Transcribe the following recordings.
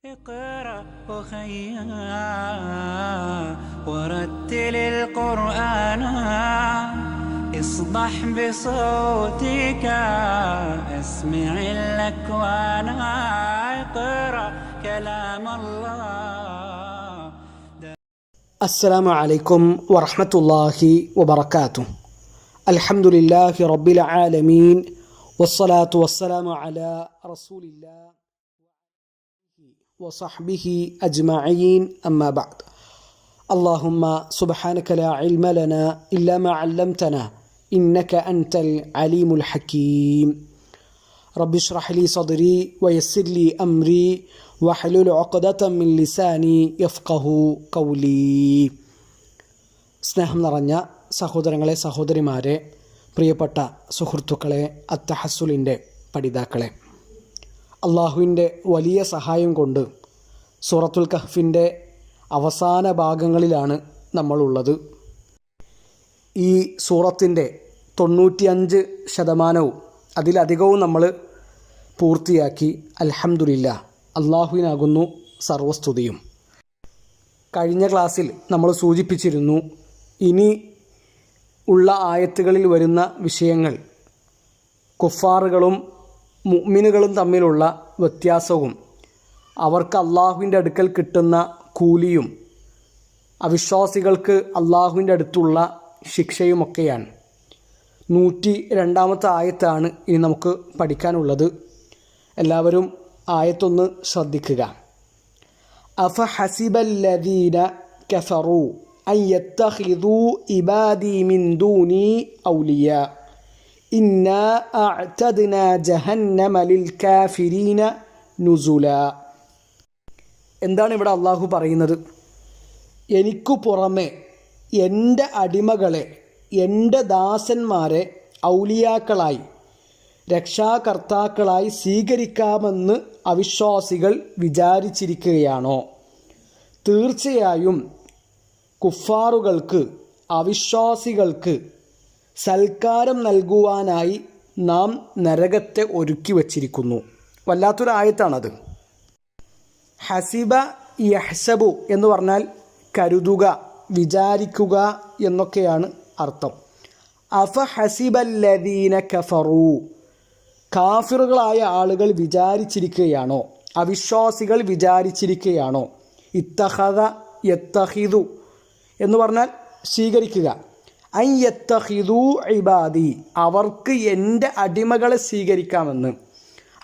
اقرأ أخيا ورتل القرآن اصدح بصوتك اسمع الأكوان اقرأ كلام الله. السلام عليكم ورحمة الله وبركاته. الحمد لله رب العالمين والصلاة والسلام على رسول الله وصحبه أجمعين أما بعد. اللهم سبحانك لا علم لنا إلا ما علمتنا إنك أنت العليم الحكيم. رب اشرح لي صدري ويسر لي أمري واحلل عقدة من لساني يفقه قولي. സ്നേഹം നിറഞ്ഞ സഹോദരങ്ങളെ, സഹോദരിമാരെ, പ്രിയപ്പെട്ട സുഹൃത്തുക്കളെ, അത്തഹസ്സുലിൻ്റെ പഠിതാക്കളെ, അള്ളാഹുവിൻ്റെ വലിയ സഹായം കൊണ്ട് സൂറത്തുൽ കഹ്ഫിൻ്റെ അവസാന ഭാഗങ്ങളിലാണ് നമ്മളുള്ളത്. ഈ സൂറത്തിൻ്റെ 95% അതിലധികവും നമ്മൾ പൂർത്തിയാക്കി. അൽഹംദുലില്ലാ, അള്ളാഹുവിനാകുന്നു സർവസ്തുതിയും. കഴിഞ്ഞ ക്ലാസ്സിൽ നമ്മൾ സൂചിപ്പിച്ചിരുന്നു, ഇനി ഉള്ള ആയത്തുകളിൽ വരുന്ന വിഷയങ്ങൾ കുഫാറുകളും മുഅ്മിനുകളും തമ്മിലുള്ള വ്യത്യാസവും അവർക്ക് അള്ളാഹുവിൻ്റെ അടുക്കൽ കിട്ടുന്ന കൂലിയും അവിശ്വാസികൾക്ക് അള്ളാഹുവിൻ്റെ അടുത്തുള്ള ശിക്ഷയുമൊക്കെയാണ്. 102 ആയത്താണ് ഇനി നമുക്ക് പഠിക്കാനുള്ളത്. എല്ലാവരും ആയത്തൊന്ന് ശ്രദ്ധിക്കുക. അഫഹസിബല്ലദീന കഫറൂ അൻ യത്തഖിദൂ ഇബാദി മിൻ ദൂനി ഔലിയാ ഇന്നാ അഅ്തദ്നാ ജഹന്നമ ലിൽ കാഫിരീന നുസുല. എന്താണ് ഇവിടെ അള്ളാഹു പറയുന്നത്? എനിക്കു പുറമെ എൻ്റെ അടിമകളെ, എൻ്റെ ദാസന്മാരെ ഔലിയാക്കളായി, രക്ഷാകർത്താക്കളായി സ്വീകരിക്കാമെന്ന് അവിശ്വാസികൾ വിചാരിച്ചിരിക്കുകയാണോ? തീർച്ചയായും കുഫാറുകൾക്ക്, അവിശ്വാസികൾക്ക് സൽക്കാരം നൽകുവാനായി നാം നരകത്തെ ഒരുക്കി വച്ചിരിക്കുന്നു. വല്ലാത്തൊരു ആയത്താണത്. ഹസിബ യഹ്സബു എന്ന് പറഞ്ഞാൽ കരുതുക, വിചാരിക്കുക എന്നൊക്കെയാണ് അർത്ഥം. അഫ ഹസിബല്ലദീന കഫറൂ, കാഫിറുകളായ ആളുകൾ വിചാരിച്ചിരിക്കുകയാണോ, അവിശ്വാസികൾ വിചാരിച്ചിരിക്കുകയാണോ? ഇത്തഖദ യത്തഖിദു എന്ന് പറഞ്ഞാൽ സ്വീകരിക്കുക. അൻ യത്തഖിദൂ ഇബാദി, അവർക്ക് എൻ്റെ അടിമകളെ സ്വീകരിക്കാമെന്ന്.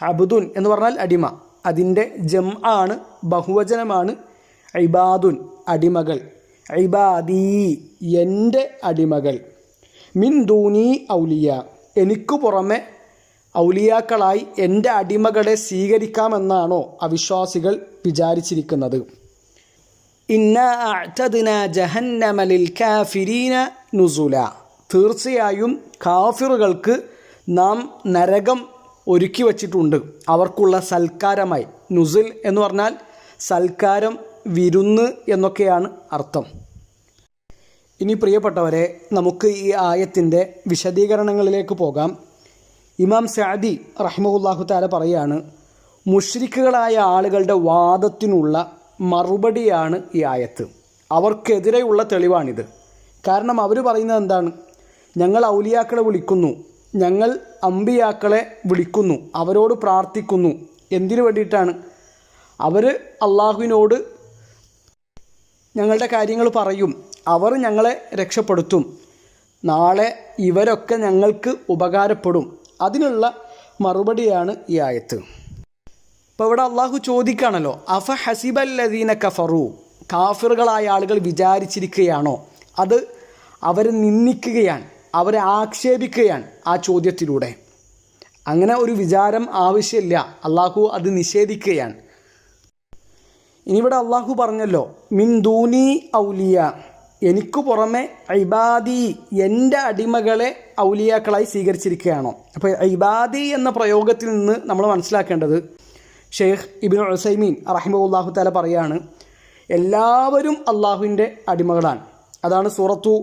അബ്ദുൻ എന്ന് പറഞ്ഞാൽ അടിമ, അതിൻ്റെ ജംആണ്, ബഹുവചനമാണ് ഇബാദുൻ, അടിമകൾ. ഇബാദി, എൻ്റെ അടിമകൾ. മിൻ ദൂനി ഔലിയ, എനിക്കു പുറമെ ഔലിയാക്കളായി എൻ്റെ അടിമകളെ സ്വീകരിക്കാമെന്നാണോ അവിശ്വാസികൾ വിചാരിച്ചിരിക്കുന്നത്? ഇന്നാ അഅ്തദ്നാ ജഹന്നമ ലിൽ കാഫിരീന നുസുല, തീർച്ചയായും കാഫിറുകൾക്ക് നാം നരകം ഒരുക്കി വച്ചിട്ടുണ്ട് അവർക്കുള്ള സൽക്കാരമായി. നുസുൽ എന്ന് പറഞ്ഞാൽ സൽക്കാരം, വിരുന്ന് എന്നൊക്കെയാണ് അർത്ഥം. ഇനി പ്രിയപ്പെട്ടവരെ, നമുക്ക് ഈ ആയത്തിൻ്റെ വിശദീകരണങ്ങളിലേക്ക് പോകാം. ഇമാം സഅദി റഹിമഹുല്ലാഹു തആല പറയാണ്, മുശ്രിക്കുകളായ ആളുകളുടെ വാദത്തിനുള്ള മറുപടിയാണ് ഈ ആയത്ത്. അവർക്കെതിരെയുള്ള തെളിവാണിത്. കാരണം അവർ പറയുന്നത് എന്താണ്? ഞങ്ങൾ ഔലിയാക്കളെ വിളിക്കുന്നു, ഞങ്ങൾ അമ്പിയാക്കളെ വിളിക്കുന്നു, അവരോട് പ്രാർത്ഥിക്കുന്നു. എന്തിനു വേണ്ടിയിട്ടാണ്? അവർ അള്ളാഹുവിനോട് ഞങ്ങളുടെ കാര്യങ്ങൾ പറയും, അവർ ഞങ്ങളെ രക്ഷപ്പെടുത്തും, നാളെ ഇവരൊക്കെ ഞങ്ങൾക്ക് ഉപകാരപ്പെടും. അതിനുള്ള മറുപടിയാണ് ഈ ആയത്ത്. ഇപ്പോൾ ഇവിടെ അള്ളാഹു ചോദിക്കുകയാണല്ലോ, അഫ ഹസിബല്ലദീന കഫറു, കാഫിറുകളായ ആളുകൾ വിചാരിച്ചിരിക്കുകയാണോ? അത് അവരെ നിന്ദിക്കുകയാണ്, അവരെ ആക്ഷേപിക്കുകയാണ് ആ ചോദ്യത്തിലൂടെ. അങ്ങനെ ഒരു വിചാരം ആവശ്യമില്ല, അള്ളാഹു അത് നിഷേധിക്കുകയാണ്. ഇനിയിവിടെ അള്ളാഹു പറഞ്ഞല്ലോ, മിൻ ദൂനി ഔലിയ, എനിക്കു പുറമെ ഇബാദി, എൻ്റെ അടിമകളെ ഔലിയാക്കളായി സ്വീകരിച്ചിരിക്കുകയാണോ? അപ്പോൾ ഇബാദി എന്ന പ്രയോഗത്തിൽ നിന്ന് നമ്മൾ മനസ്സിലാക്കേണ്ടത്, ഷെയ്ഖ് ഇബ്നു ഉസൈമീൻ റഹിമഹുല്ലാഹു തആല പറയാണ്, എല്ലാവരും അള്ളാഹുവിൻ്റെ അടിമകളാണ്. അതാണ് സൂറത്തു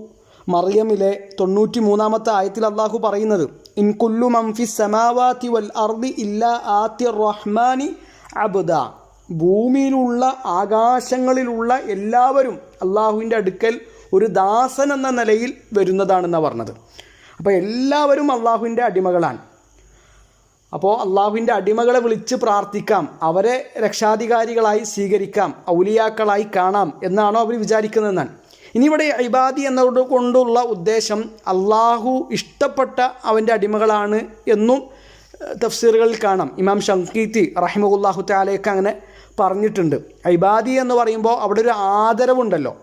മറിയമിലെ 93 ആയത്തിൽ അള്ളാഹു പറയുന്നത്, ഇൻ കുല്ലു മൻ ഫിസ് സമാവാതി വൽ അർദി ഇല്ലാ ആതി റഹ്മാനി അബ്ദ. ഭൂമിയിലുള്ള ആകാശങ്ങളിലുള്ള എല്ലാവരും അള്ളാഹുവിൻ്റെ അടുക്കൽ ഒരു ദാസൻ എന്ന നിലയിൽ വരുന്നതാണെന്നാണ് പറഞ്ഞത്. അപ്പോൾ എല്ലാവരും അള്ളാഹുവിൻ്റെ അടിമകളാണ്. അപ്പോൾ അള്ളാഹുവിൻ്റെ അടിമകളെ വിളിച്ച് പ്രാർത്ഥിക്കാം, അവരെ രക്ഷാധികാരികളായി സ്വീകരിക്കാം, ഔലിയാക്കളായി കാണാം എന്നാണോ അവർ വിചാരിക്കുന്നതെന്നാണ്. ഇനി ഇവിടെ ഇബാദി എന്നതുകൊണ്ട് കൊണ്ടുള്ള ഉദ്ദേശം അള്ളാഹു ഇഷ്ടപ്പെട്ട അവൻ്റെ അടിമകളാണ് എന്നും തഫ്സീറുകളിൽ കാണാം. ഇമാം ഷംഖീത്തി റഹിമഹുല്ലാഹു തആലയൊക്കെ അങ്ങനെ പറഞ്ഞിട്ടുണ്ട്. ഇബാദി എന്ന് പറയുമ്പോൾ അവിടെ ഒരു ആദരവുണ്ടല്ലോ,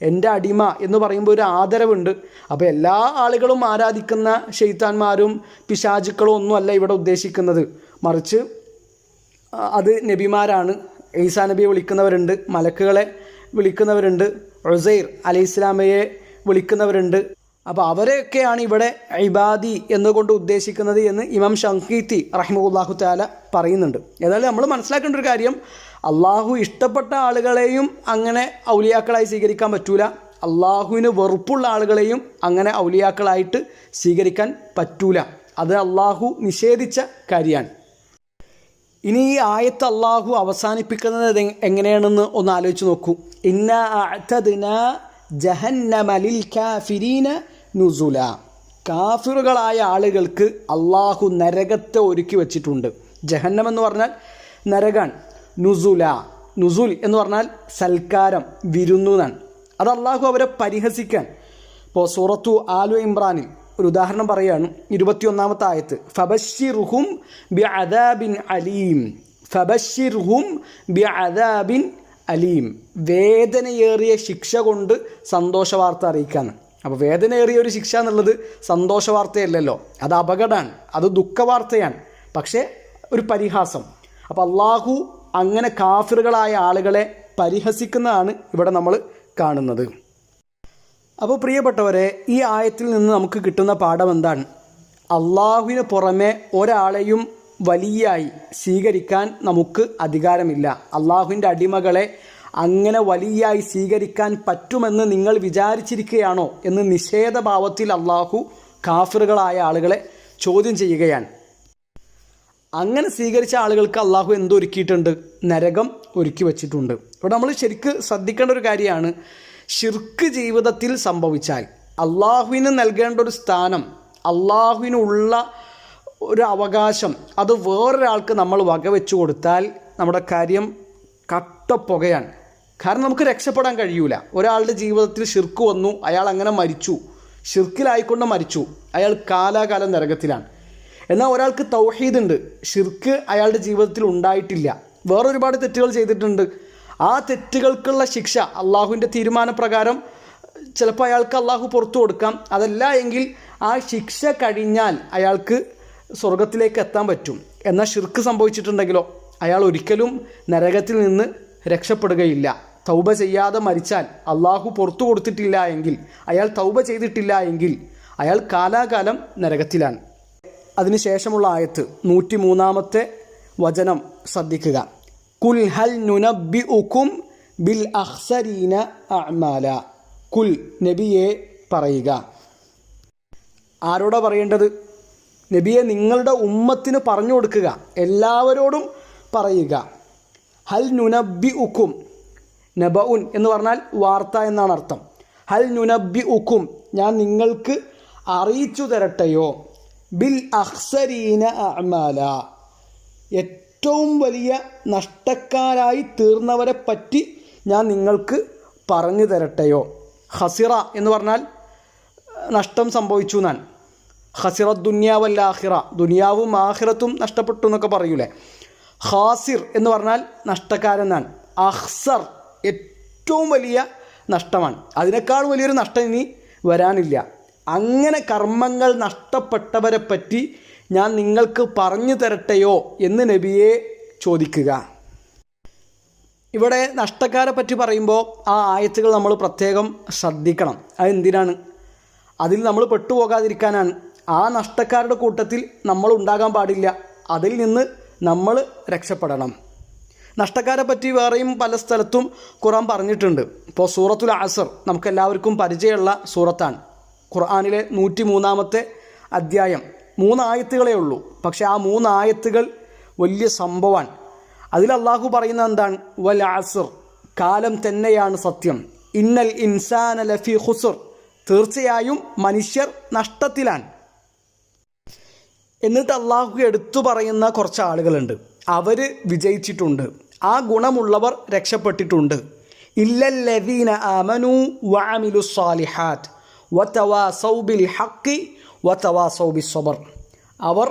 എൻ്റെ അടിമ എന്ന് പറയുമ്പോൾ ഒരു ആദരവുണ്ട്. അപ്പോൾ എല്ലാ ആളുകളും ആരാധിക്കുന്ന ശൈത്താന്മാരും പിശാചുക്കളും ഒന്നുമല്ല ഇവിടെ ഉദ്ദേശിക്കുന്നത്, മറിച്ച് അത് നബിമാരാണ്. ഈസാ നബിയെ വിളിക്കുന്നവരുണ്ട്, മലക്കുകളെ വിളിക്കുന്നവരുണ്ട്, ഉസൈർ അലൈഹിസ്സലാമയെ വിളിക്കുന്നവരുണ്ട്. അപ്പോൾ അവരെയൊക്കെയാണ് ഇവിടെ ഇബാദി എന്നുകൊണ്ട് ഉദ്ദേശിക്കുന്നത് എന്ന് ഇമാം ഷംഖീത്തി റഹിമഹുല്ലാഹു തആല പറയുന്നുണ്ട്. ഏതായാലും നമ്മൾ മനസ്സിലാക്കേണ്ട ഒരു കാര്യം, അള്ളാഹു ഇഷ്ടപ്പെട്ട ആളുകളെയും അങ്ങനെ ഔലിയാക്കളായി സ്വീകരിക്കാൻ പറ്റൂല, അള്ളാഹുവിന് വെറുപ്പുള്ള ആളുകളെയും അങ്ങനെ ഔലിയാക്കളായിട്ട് സ്വീകരിക്കാൻ പറ്റൂല. അത് അള്ളാഹു നിഷേധിച്ച കാര്യമാണ്. ഇനി ഈ ആയത്ത് അള്ളാഹു അവസാനിപ്പിക്കുന്നത് എങ്ങനെയാണെന്ന് ഒന്ന് ആലോചിച്ച് നോക്കൂ. ഇന്നാ അഅ്തദ്നാ ജഹന്നമ ലിൽ കാഫിരീന നുസുല. കാഫിറുകളായ ആളുകൾക്ക് അള്ളാഹു നരകത്തെ ഒരുക്കി വച്ചിട്ടുണ്ട്. ജഹന്നം എന്ന് പറഞ്ഞാൽ നരകാൻ. നുസുല, നുസുൽ എന്ന് പറഞ്ഞാൽ സൽക്കാരം, വിരുന്നു എന്നാണ്. അത് അള്ളാഹു അവരെ പരിഹസിക്കാൻ. ഇപ്പോൾ സൂറത്തു ആലു ഇമ്രാനിൽ ഒരു ഉദാഹരണം പറയുകയാണ്, 21-ാമത്തെ ആയത്ത്, ഫബശ്ശിർഹും ബിഅദാബിൻ അലീം. ഫബശ്ശിർഹും ബിഅദാബിൻ അലീം, വേദനയേറിയ ശിക്ഷ കൊണ്ട് സന്തോഷവാർത്ത അറിയിക്കാന്ന്. അപ്പോൾ വേദനയേറിയ ഒരു ശിക്ഷ എന്നുള്ളത് സന്തോഷവാർത്തയല്ലല്ലോ, അത് അപകടമാണ്, അത് ദുഃഖവാർത്തയാണ്, പക്ഷേ ഒരു പരിഹാസം. അപ്പോൾ അള്ളാഹു അങ്ങനെ കാഫിറുകളായ ആളുകളെ പരിഹസിക്കുന്നതാണ് ഇവിടെ നമ്മൾ കാണുന്നത്. അപ്പോൾ പ്രിയപ്പെട്ടവരെ, ഈ ആയത്തിൽ നിന്ന് നമുക്ക് കിട്ടുന്ന പാഠം എന്താണ്? അള്ളാഹുവിന് പുറമെ ഒരാളെയും വലിയായി സ്വീകരിക്കാൻ നമുക്ക് അധികാരമില്ല. അള്ളാഹുവിൻ്റെ അടിമകളെ അങ്ങനെ വലിയായി സ്വീകരിക്കാൻ പറ്റുമെന്ന് നിങ്ങൾ വിചാരിച്ചിരിക്കുകയാണോ എന്ന് നിഷേധഭാവത്തിൽ അള്ളാഹു കാഫിറുകളായ ആളുകളെ ചോദ്യം ചെയ്യുകയാണ്. അങ്ങനെ സ്വീകരിച്ച ആളുകൾക്ക് അള്ളാഹു എന്തൊരുക്കിയിട്ടുണ്ട്? നരകം ഒരുക്കി വച്ചിട്ടുണ്ട്. ഇവിടെ നമ്മൾ ശരിക്ക് ശ്രദ്ധിക്കേണ്ട ഒരു കാര്യമാണ്, ഷിർക്ക് ജീവിതത്തിൽ സംഭവിച്ചാൽ അള്ളാഹുവിന് നൽകേണ്ട ഒരു സ്ഥാനം, അള്ളാഹുവിനുള്ള ഒരു അവകാശം, അത് വേറൊരാൾക്ക് നമ്മൾ വകവെച്ചു കൊടുത്താൽ നമ്മുടെ കാര്യം കട്ടപ്പുകയാണ്. കാരണം നമുക്ക് രക്ഷപ്പെടാൻ കഴിയൂല. ഒരാളുടെ ജീവിതത്തിൽ ഷിർക്ക് വന്നു, അയാൾ അങ്ങനെ മരിച്ചു, ഷിർക്കിലായിക്കൊണ്ട് മരിച്ചു, അയാൾ കാലാകാലം നരകത്തിലാണ്. എന്നാൽ ഒരാൾക്ക് തൗഹീദ് ഉണ്ട്, ഷിർക്ക് അയാളുടെ ജീവിതത്തിൽ ഉണ്ടായിട്ടില്ല, വേറൊരുപാട് തെറ്റുകൾ ചെയ്തിട്ടുണ്ട്, ആ തെറ്റുകൾക്കുള്ള ശിക്ഷ അള്ളാഹുവിൻ്റെ തീരുമാനപ്രകാരം ചിലപ്പോൾ അയാൾക്ക് അള്ളാഹു പുറത്തു കൊടുക്കാം. അതല്ല എങ്കിൽ ആ ശിക്ഷ കഴിഞ്ഞാൽ അയാൾക്ക് സ്വർഗത്തിലേക്ക് എത്താൻ പറ്റും. എന്നാൽ ഷിർക്ക് സംഭവിച്ചിട്ടുണ്ടെങ്കിലോ അയാൾ ഒരിക്കലും നരകത്തിൽ നിന്ന് രക്ഷപ്പെടുകയില്ല. തൗബ ചെയ്യാതെ മരിച്ചാൽ, അള്ളാഹു പുറത്തു കൊടുത്തിട്ടില്ല എങ്കിൽ, അയാൾ തൗബ ചെയ്തിട്ടില്ല എങ്കിൽ അയാൾ കാലാകാലം നരകത്തിലാണ്. അതിനുശേഷമുള്ള ആയത്ത് 103-ാമത്തെ വചനം ശ്രദ്ധിക്കുക. കുൽ ഹൽ നുനബ്ബിഉകും ബിൽ അഖ്സരീന അഅ്മാല. കുൽ, നബിയെ പറയുക. ആരോടാ പറയേണ്ടത്? നബിയെ നിങ്ങളുടെ ഉമ്മത്തിന് പറഞ്ഞു കൊടുക്കുക, എല്ലാവരോടും പറയുക. ഹൽ നുനബ്ബിഉകും, നബഉൻ എന്ന് പറഞ്ഞാൽ വാർത്ത എന്നാണ് അർത്ഥം. ഹൽ നുനബ്ബിഉകും, ഞാൻ നിങ്ങൾക്ക് അറിയിച്ചു തരട്ടെയോ, ബിൽ അഖ്സരീന അഅ്മാല, ഏറ്റവും വലിയ നഷ്ടക്കാരായി തീർന്നവരെ പറ്റി ഞാൻ നിങ്ങൾക്ക് പറഞ്ഞു തരട്ടെയോ. ഖസിറ എന്ന് പറഞ്ഞാൽ നഷ്ടം സംഭവിച്ചു എന്നാണ്. ഖസിറ ദുനിയാവൽ ആഖിറ, ദുനിയാവും ആഖിറത്തും നഷ്ടപ്പെട്ടു എന്നൊക്കെ പറയൂലേ. ഖാസിർ എന്ന് പറഞ്ഞാൽ നഷ്ടക്കാരെന്നാണ്. അഖ്സർ ഏറ്റവും വലിയ നഷ്ടമാണ്, അതിനേക്കാൾ വലിയൊരു നഷ്ടം ഇനി വരാനില്ല. അങ്ങനെ കർമ്മങ്ങൾ നഷ്ടപ്പെട്ടവരെ പറ്റി ഞാൻ നിങ്ങൾക്ക് പറഞ്ഞു തരട്ടെയോ എന്ന് നബിയെ ചോദിക്കുക. ഇവിടെ നഷ്ടക്കാരെ പറ്റി പറയുമ്പോൾ ആ ആയത്തുകൾ നമ്മൾ പ്രത്യേകം ശ്രദ്ധിക്കണം. അതെന്തിനാണ്? അതിൽ നമ്മൾ പെട്ടുപോകാതിരിക്കാനാണ്. ആ നഷ്ടക്കാരുടെ കൂട്ടത്തിൽ നമ്മൾ ഉണ്ടാകാൻ പാടില്ല, അതിൽ നിന്ന് നമ്മൾ രക്ഷപ്പെടണം. നഷ്ടക്കാരെ പറ്റി വേറെയും പല സ്ഥലത്തും ഖുർആൻ പറഞ്ഞിട്ടുണ്ട്. ഇപ്പോൾ സൂറത്തുൽ അസ്ർ നമുക്കെല്ലാവർക്കും പരിചയമുള്ള സൂറത്താണ്. ഖുർആനിലെ 103-ാമത്തെ അധ്യായം. 3 ആയത്തുകളേ ഉള്ളൂ, പക്ഷേ ആ 3 ആയത്തുകൾ വലിയ സംഭവമാണ്. അതിൽ അള്ളാഹു പറയുന്നത് എന്താണ്? വൽ അസ്ർ, കാലം തന്നെയാണ് സത്യം. ഇന്നൽ ഇൻസാന ലഫി ഖുസ്ർ, തീർച്ചയായും മനുഷ്യർ നഷ്ടത്തിലാണ്. എന്നിട്ട് അള്ളാഹു എടുത്തു പറയുന്ന കുറച്ച് ആളുകളുണ്ട്, അവർ വിജയിച്ചിട്ടുണ്ട്, ആ ഗുണമുള്ളവർ രക്ഷപ്പെട്ടിട്ടുണ്ട്. ഇല്ലല്ലദീന ആമനു വഅമിലു സ്സാലിഹാത്ത് വതവാസൗ ബിൽ ഹഖ് വതവാസൗ ബിസ്സബ്ർ, അവർ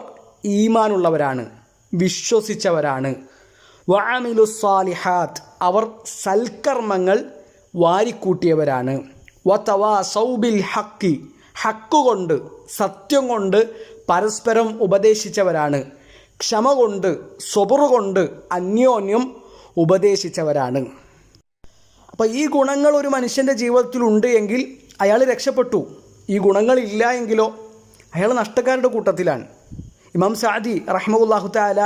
ഈമാനുള്ളവരാണ്, വിശ്വസിച്ചവരാണ്. വഅമിലു സ്സാലിഹാത്ത്, അവർ സൽക്കർമ്മങ്ങൾ വാരിക്കൂട്ടിയവരാണ്. വതവാസൗ ബിൽ ഹഖ്, ഹക്ക് കൊണ്ട്, സത്യം കൊണ്ട് പരസ്പരം ഉപദേശിച്ചവരാണ്. ക്ഷമ കൊണ്ട്, സ്വബർ കൊണ്ട് അന്യോന്യം ഉപദേശിച്ചവരാണ്. അപ്പോൾ ഈ ഗുണങ്ങൾ ഒരു മനുഷ്യൻ്റെ ജീവിതത്തിലുണ്ട് എങ്കിൽ അയാൾ രക്ഷപ്പെട്ടു. ഈ ഗുണങ്ങളില്ല എങ്കിലോ അയാൾ നഷ്ടക്കാരുടെ കൂട്ടത്തിലാണ്. ഇമാം സഅദി റഹ്മത്തുള്ളാഹി തആല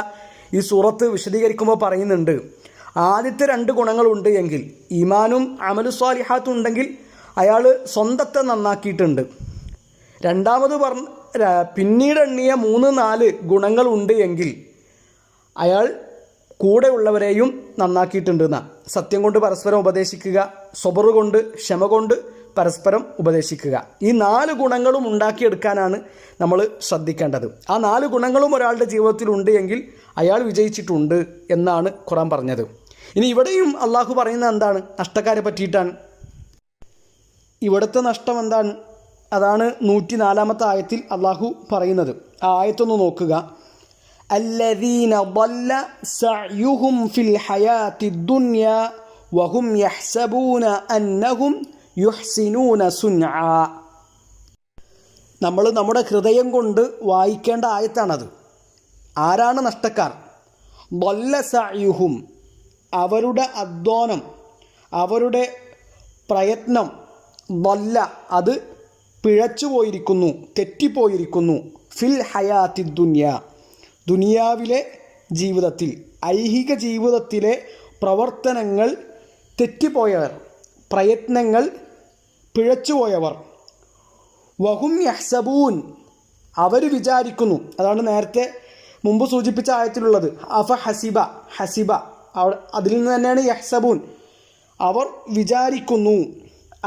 ഈ സൂറത്ത് വിശദീകരിക്കുമ്പോൾ പറയുന്നുണ്ട്, ആദ്യത്തെ 2 ഗുണങ്ങളുണ്ട് എങ്കിൽ, ഈമാനും അമലു സ്വാലിഹാത്തും ഉണ്ടെങ്കിൽ അയാൾ സ്വന്തത്തെ നന്നാക്കിയിട്ടുണ്ട്. രണ്ടാമത് പിന്നീട് എണ്ണിയ 3-4 ഗുണങ്ങളുണ്ട് എങ്കിൽ അയാൾ കൂടെയുള്ളവരെയും നന്നാക്കിയിട്ടുണ്ട് എന്നാ. സത്യം കൊണ്ട് പരസ്പരം ഉപദേശിക്കുക, സ്വബർ കൊണ്ട്, ക്ഷമ കൊണ്ട് പരസ്പരം ഉപദേശിക്കുക. ഈ 4 ഗുണങ്ങളും ഉണ്ടാക്കിയെടുക്കാനാണ് നമ്മൾ ശ്രദ്ധിക്കേണ്ടത്. ആ 4 ഗുണങ്ങളും ഒരാളുടെ ജീവിതത്തിലുണ്ട് എങ്കിൽ അയാൾ വിജയിച്ചിട്ടുണ്ട് എന്നാണ് ഖുർആൻ പറഞ്ഞത്. ഇനി ഇവിടെയും അള്ളാഹു പറയുന്നത് എന്താണ്? നഷ്ടക്കാരെ പറ്റിയിട്ടാണ്. ഇവിടുത്തെ നഷ്ടം എന്താണ്? അതാണ് 104-ാമത്തെ ആയത്തിൽ അള്ളാഹു പറയുന്നത്. ആ ആയത്തൊന്ന് നോക്കുക. അല്ലദീന ضل സഅയുഹും ഫിൽ ഹയാത്തി ദുനിയ വഹും യഹ്സബൂന അന്നഹും യുഹ്സിനൂന സുൻആ. നമ്മൾ നമ്മുടെ ഹൃദയം കൊണ്ട് വായിക്കേണ്ട ആയത്താണത്. ആരാണ് നഷ്ടക്കാർ? ضل സഅയുഹും, അവരുടെ അധ്വാനം, അവരുടെ പ്രയത്നം, ضل അത് പിഴച്ചുപോയിരിക്കുന്നു, തെറ്റിപ്പോയിരിക്കുന്നു. ഫിൽ ഹയാത്തി ദുനിയ, ദുനിയാവിലെ ജീവിതത്തിൽ, ഐഹിക ജീവിതത്തിലെ പ്രവർത്തനങ്ങൾ തെറ്റിപ്പോയവർ, പ്രയത്നങ്ങൾ പിഴച്ചുപോയവർ. വഹും യഹ്സബൂൻ, അവർ വിചാരിക്കുന്നു. അതാണ് നേരത്തെ മുമ്പ് സൂചിപ്പിച്ച ആയത്തിലുള്ളത്. അഫ ഹസിബ, ഹസിബ അതിൽ നിന്ന് തന്നെയാണ് യഹ്സബൂൻ. അവർ വിചാരിക്കുന്നു.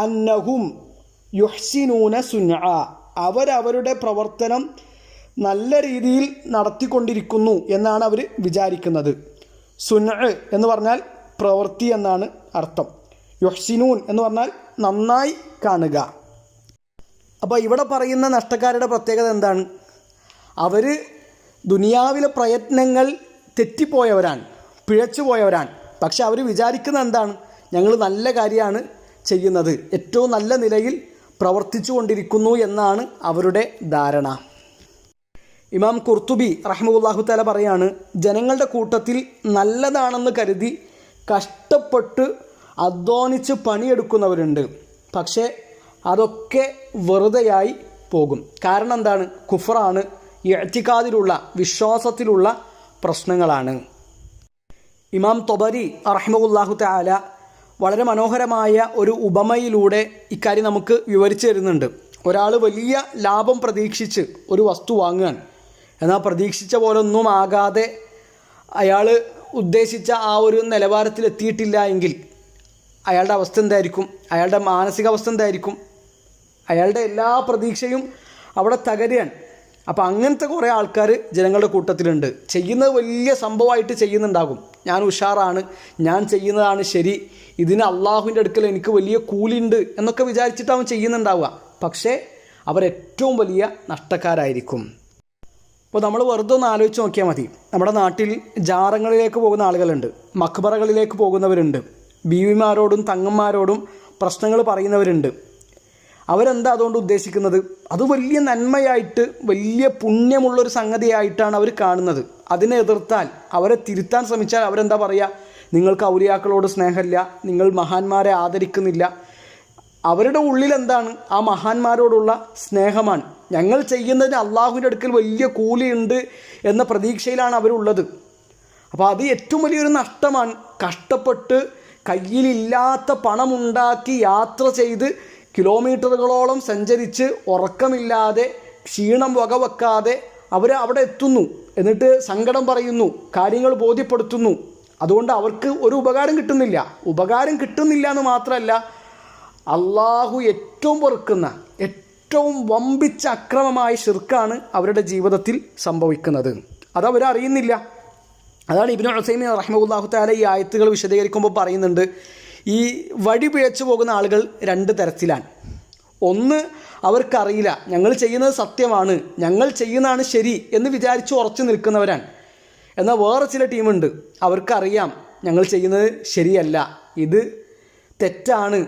അന്നഹും യുഹ്സിനൂന സുൻആ, അവരവരുടെ പ്രവർത്തനം നല്ല രീതിയിൽ നടത്തിക്കൊണ്ടിരിക്കുന്നു എന്നാണ് അവർ വിചാരിക്കുന്നത്. സുൻഅ എന്ന് പറഞ്ഞാൽ പ്രവൃത്തി എന്നാണ് അർത്ഥം. യുഹ്സിനൂൻ എന്ന് പറഞ്ഞാൽ നന്നായി കാണുക. അപ്പോൾ ഇവിടെ പറയുന്ന നഷ്ടക്കാരുടെ പ്രത്യേകത എന്താണ്? അവർ ദുനിയാവിലെ പ്രയത്നങ്ങൾ തെറ്റിപ്പോയവരാണ്, പിഴച്ചുപോയവരാണ്. പക്ഷെ അവർ വിചാരിക്കുന്നത് എന്താണ്? ഞങ്ങൾ നല്ല കാര്യമാണ് ചെയ്യുന്നത്, ഏറ്റവും നല്ല നിലയിൽ പ്രവർത്തിച്ചു കൊണ്ടിരിക്കുന്നു എന്നാണ് അവരുടെ ധാരണ. ഇമാം ഖുർത്തുബി റഹ്മത്തുള്ളാഹി തആല പറയാണ്, ജനങ്ങളുടെ കൂട്ടത്തിൽ നല്ലതാണെന്ന് കരുതി കഷ്ടപ്പെട്ട് അധ്വാനിച്ച് പണിയെടുക്കുന്നവരുണ്ട്. പക്ഷേ അതൊക്കെ വെറുതെയായി പോകും. കാരണം എന്താണ്? കുഫറാണ്, ഇഅ്തിഖാദിലുള്ള, വിശ്വാസത്തിലുള്ള പ്രശ്നങ്ങളാണ്. ഇമാം തൊബരി റഹ്മത്തുള്ളാഹി തആല വളരെ മനോഹരമായ ഒരു ഉപമയിലൂടെ ഇക്കാര്യം നമുക്ക് വിവരിച്ചു തരുന്നുണ്ട്. ഒരാൾ വലിയ ലാഭം പ്രതീക്ഷിച്ച് ഒരു വസ്തു വാങ്ങുകയാണ്. എന്നാൽ പ്രതീക്ഷിച്ച പോലൊന്നും ആകാതെ അയാൾ ഉദ്ദേശിച്ച ആ ഒരു നിലവാരത്തിലെത്തിയിട്ടില്ല എങ്കിൽ അയാളുടെ അവസ്ഥ എന്തായിരിക്കും? അയാളുടെ മാനസികാവസ്ഥ എന്തായിരിക്കും? അയാളുടെ എല്ലാ പ്രതീക്ഷയും അവിടെ തകരുകയാണ്. അപ്പോൾ അങ്ങനത്തെ കുറേ ആൾക്കാർ ജനങ്ങളുടെ കൂട്ടത്തിലുണ്ട്. ചെയ്യുന്നത് വലിയ സംഭവമായിട്ട് ചെയ്യുന്നുണ്ടാകും. ഞാൻ ഉഷാറാണ്, ഞാൻ ചെയ്യുന്നതാണ് ശരി, ഇതിന് അള്ളാഹുവിൻ്റെ അടുക്കൽ എനിക്ക് വലിയ കൂലിയുണ്ട് എന്നൊക്കെ വിചാരിച്ചിട്ട് അവൻ ചെയ്യുന്നുണ്ടാവുക. പക്ഷേ അവരേറ്റവും വലിയ നഷ്ടക്കാരായിരിക്കും. അപ്പോൾ നമ്മൾ വെറുതെ ഒന്ന് ആലോചിച്ച് നോക്കിയാൽ മതി. നമ്മുടെ നാട്ടിൽ ജാറങ്ങളിലേക്ക് പോകുന്ന ആളുകളുണ്ട്, മഖ്ബറകളിലേക്ക് പോകുന്നവരുണ്ട്, ബീവിമാരോടും തങ്ങന്മാരോടും പ്രശ്നങ്ങൾ പറയുന്നവരുണ്ട്. അവരെന്താ അതുകൊണ്ട് ഉദ്ദേശിക്കുന്നത്? അത് വലിയ നന്മയായിട്ട്, വലിയ പുണ്യമുള്ളൊരു സംഗതിയായിട്ടാണ് അവർ കാണുന്നത്. അതിനെ എതിർത്താൽ, അവരെ തിരുത്താൻ ശ്രമിച്ചാൽ അവരെന്താ പറയുക? നിങ്ങൾക്ക് ഔലിയാക്കളോട് സ്നേഹമില്ല, നിങ്ങൾ മഹാന്മാരെ ആദരിക്കുന്നില്ല. അവരുടെ ഉള്ളിൽ എന്താണ്? ആ മഹാന്മാരോടുള്ള സ്നേഹമാണ്. ഞങ്ങൾ ചെയ്യുന്നതിന് അള്ളാഹുവിൻ്റെ അടുക്കൽ വലിയ കൂലിയുണ്ട് എന്ന പ്രതീക്ഷയിലാണ് അവരുള്ളത്. അപ്പോൾ അത് ഏറ്റവും വലിയൊരു നഷ്ടമാണ്. കഷ്ടപ്പെട്ട് കയ്യിലില്ലാത്ത പണമുണ്ടാക്കി യാത്ര ചെയ്ത് കിലോമീറ്ററുകളോളം സഞ്ചരിച്ച് ഉറക്കമില്ലാതെ ക്ഷീണം വകവെക്കാതെ അവർ അവിടെ എത്തുന്നു. എന്നിട്ട് സങ്കടം പറയുന്നു, കാര്യങ്ങൾ ബോധ്യപ്പെടുത്തുന്നു. അതുകൊണ്ട് അവർക്ക് ഒരു ഉപകാരം കിട്ടുന്നില്ല. ഉപകാരം കിട്ടുന്നില്ല എന്ന് മാത്രമല്ല, അള്ളാഹു ഏറ്റവും വെറുക്കുന്ന ഏറ്റവും വമ്പിച്ച അക്രമമായ ശിർക്കാണ് അവരുടെ ജീവിതത്തിൽ സംഭവിക്കുന്നത്. അതവരറിയുന്നില്ല. അതാണ് ഇബ്നു ഉസൈമീൻ റഹിമഹുല്ലാഹു തആല ഈ ആയത്തുകൾ വിശദീകരിക്കുമ്പോൾ പറയുന്നുണ്ട്, ഈ വഴി പിഴച്ചു പോകുന്ന ആളുകൾ രണ്ട് തരത്തിലാണ്. ഒന്ന്, അവർക്കറിയില്ല ഞങ്ങൾ ചെയ്യുന്നത് സത്യമാണ്, ഞങ്ങൾ ചെയ്യുന്നതാണ് ശരി എന്ന് വിചാരിച്ച് ഉറച്ചു നിൽക്കുന്നവരാണ്. എന്നാൽ വേറെ ചില ടീമുണ്ട്, അവർക്കറിയാം ഞങ്ങൾ ചെയ്യുന്നത് ശരിയല്ല, ഇത് തെറ്റാണ്.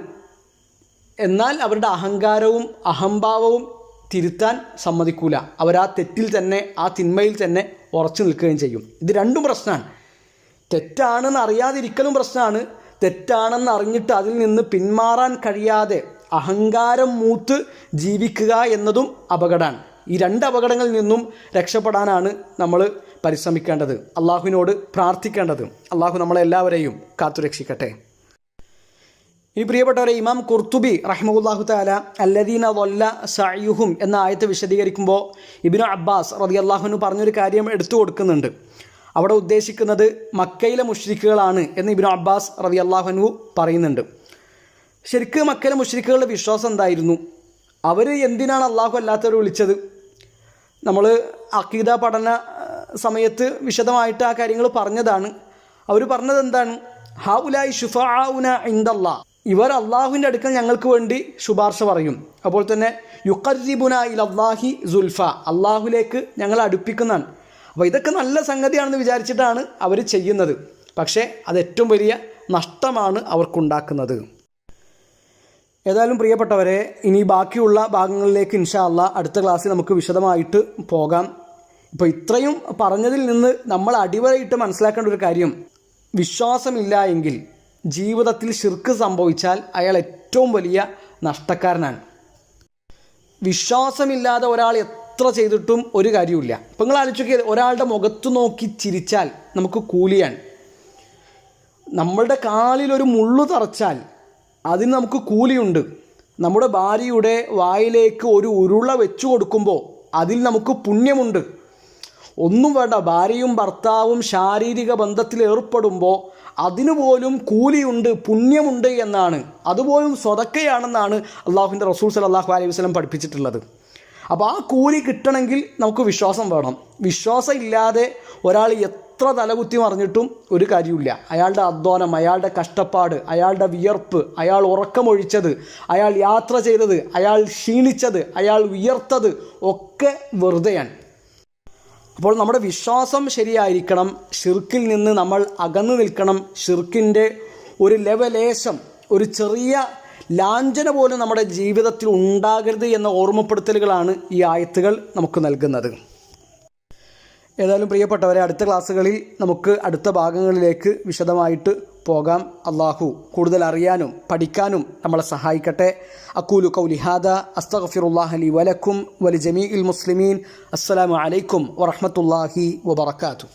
എന്നാൽ അവരുടെ അഹങ്കാരവും അഹംഭാവവും തിരുത്താൻ സമ്മതിക്കൂല. അവർ ആ തെറ്റിൽ തന്നെ, ആ തിന്മയിൽ തന്നെ ഉറച്ചു നിൽക്കുകയും ചെയ്യും. ഇത് രണ്ടും പ്രശ്നമാണ്. തെറ്റാണെന്ന് അറിയാതിരിക്കലും പ്രശ്നമാണ്. തെറ്റാണെന്ന് അറിഞ്ഞിട്ട് അതിൽ നിന്ന് പിന്മാറാൻ കഴിയാതെ അഹങ്കാരം മൂത്ത് ജീവിക്കുക എന്നതും അപകടമാണ്. ഈ രണ്ട് അപകടങ്ങളിൽ നിന്നും രക്ഷപ്പെടാനാണ് നമ്മൾ പരിശ്രമിക്കേണ്ടത്, അള്ളാഹുവിനോട് പ്രാർത്ഥിക്കേണ്ടത്. അള്ളാഹു നമ്മളെല്ലാവരെയും കാത്തുരക്ഷിക്കട്ടെ. ഈ പ്രിയപ്പെട്ടവരെ, ഇമാം ഖുർത്തുബി റഹിമഹുല്ലാഹു തആല അല്ലദീന ളല്ല സഅയുഹും എന്ന ആയത്ത് വിശദീകരിക്കുമ്പോൾ ഇബ്നു അബ്ബാസ് റളിയല്ലാഹു അൻഹു പറഞ്ഞൊരു കാര്യം എടുത്തു കൊടുക്കുന്നുണ്ട്. അവിടെ ഉദ്ദേശിക്കുന്നത് മക്കയിലെ മുശ്രിക്കുകളാണ് എന്ന് ഇബ്നു അബ്ബാസ് റളിയല്ലാഹു അൻഹു പറയുന്നുണ്ട്. ശരിക്ക് മക്കയിലെ മുശ്രിക്കുകളുടെ വിശ്വാസം എന്തായിരുന്നു? അവർ എന്തിനാണ് അള്ളാഹു അല്ലാത്തവരെ വിളിച്ചത്? നമ്മൾ അഖീദ പഠന സമയത്ത് വിശദമായിട്ട് ആ കാര്യങ്ങൾ പറഞ്ഞതാണ്. അവർ പറഞ്ഞത് എന്താണ്? ഹൗലായി ശുഫാഉന ഇൻദല്ലാഹ്, ഇവർ അള്ളാഹുവിൻ്റെ അടുക്കൽ ഞങ്ങൾക്ക് വേണ്ടി ശുപാർശ പറയും. അപ്പോൾ തന്നെ യുഖർരിബുന ഇലല്ലാഹി സുൽഫ, അള്ളാഹുലേക്ക് ഞങ്ങൾ അടുപ്പിക്കുന്നതാണ്. അപ്പോൾ ഇതൊക്കെ നല്ല സംഗതിയാണെന്ന് വിചാരിച്ചിട്ടാണ് അവർ ചെയ്യുന്നത്. പക്ഷേ അത് ഏറ്റവും വലിയ നഷ്ടമാണ് അവർക്കുണ്ടാക്കുന്നത്. ഏതായാലും പ്രിയപ്പെട്ടവരെ, ഇനി ബാക്കിയുള്ള ഭാഗങ്ങളിലേക്ക് ഇൻഷാ അല്ലാഹ് അടുത്ത ക്ലാസ്സിൽ നമുക്ക് വിശദമായിട്ട് പോകാം. ഇപ്പോൾ ഇത്രയും പറഞ്ഞതിൽ നിന്ന് നമ്മൾ അടിവരയിട്ട് മനസ്സിലാക്കേണ്ട ഒരു കാര്യം, വിശ്വാസമില്ല എങ്കിൽ, ജീവിതത്തിൽ ശിർക്ക് സംഭവിച്ചാൽ അയാൾ ഏറ്റവും വലിയ നഷ്ടക്കാരനാണ്. വിശ്വാസമില്ലാതെ ഒരാൾ എത്ര ചെയ്തിട്ടും ഒരു കാര്യമില്ല. ഇപ്പം നിങ്ങൾ ആലോചിക്കുക, ഒരാളുടെ മുഖത്ത് നോക്കി ചിരിച്ചാൽ നമുക്ക് കൂലിയാണ്. നമ്മളുടെ കാലിലൊരു മുള്ളു തറച്ചാൽ അതിന് നമുക്ക് കൂലിയുണ്ട്. നമ്മുടെ ഭാര്യയുടെ വായിലേക്ക് ഒരു ഉരുള വെച്ചു കൊടുക്കുമ്പോൾ അതിൽ നമുക്ക് പുണ്യമുണ്ട്. ഒന്നും വേണ്ട, ഭാര്യയും ഭർത്താവും ശാരീരിക ബന്ധത്തിൽ ഏർപ്പെടുമ്പോൾ അതിനുപോലും കൂലിയുണ്ട്, പുണ്യമുണ്ട് എന്നാണ്. അതുപോലും സ്വതക്കയാണെന്നാണ് അള്ളാഹുവിൻ്റെ റസൂൽ സല്ലല്ലാഹു അലൈഹി വസല്ലം പഠിപ്പിച്ചിട്ടുള്ളത്. അപ്പോൾ ആ കൂലി കിട്ടണമെങ്കിൽ നമുക്ക് വിശ്വാസം വേണം. വിശ്വാസം ഇല്ലാതെ ഒരാൾ എത്ര തലകുത്തി മറിഞ്ഞിട്ടും ഒരു കാര്യമില്ല. അയാളുടെ അധ്വാനം, അയാളുടെ കഷ്ടപ്പാട്, അയാളുടെ വിയർപ്പ്, അയാൾ ഉറക്കമൊഴിച്ചത്, അയാൾ യാത്ര ചെയ്തത്, അയാൾ ക്ഷീണിച്ചത്, അയാൾ വിയർത്തത് ഒക്കെ വെറുതെയാണ്. അപ്പോൾ നമ്മുടെ വിശ്വാസം ശരിയായിരിക്കണം. ഷിർക്കിൽ നിന്ന് നമ്മൾ അകന്നു നിൽക്കണം. ഷിർക്കിൻ്റെ ഒരു ലെവലേശം, ഒരു ചെറിയ ലാഞ്ചന പോലും നമ്മുടെ ജീവിതത്തിൽ ഉണ്ടാകരുത് എന്ന ഓർമ്മപ്പെടുത്തലുകളാണ് ഈ ആയത്തുകൾ നമുക്ക് നൽകുന്നത്. ഏതായാലും പ്രിയപ്പെട്ടവരെ, അടുത്ത ക്ലാസ്സുകളിൽ നമുക്ക് അടുത്ത ഭാഗങ്ങളിലേക്ക് വിശദമായിട്ട് പോകാം. അള്ളാഹു കൂടുതൽ അറിയാനും പഠിക്കാനും നമ്മളെ സഹായിക്കട്ടെ. അഖൂലു ഖൗലി ഹാദാ അസ്തഗ്ഫിറുല്ലാഹ ലി വലക്കും വലിജമീഇൽ മുസ്ലിമീൻ. അസ്സലാമു അലൈക്കും വറഹ്മത്തുള്ളാഹി വബറകാതുഹു.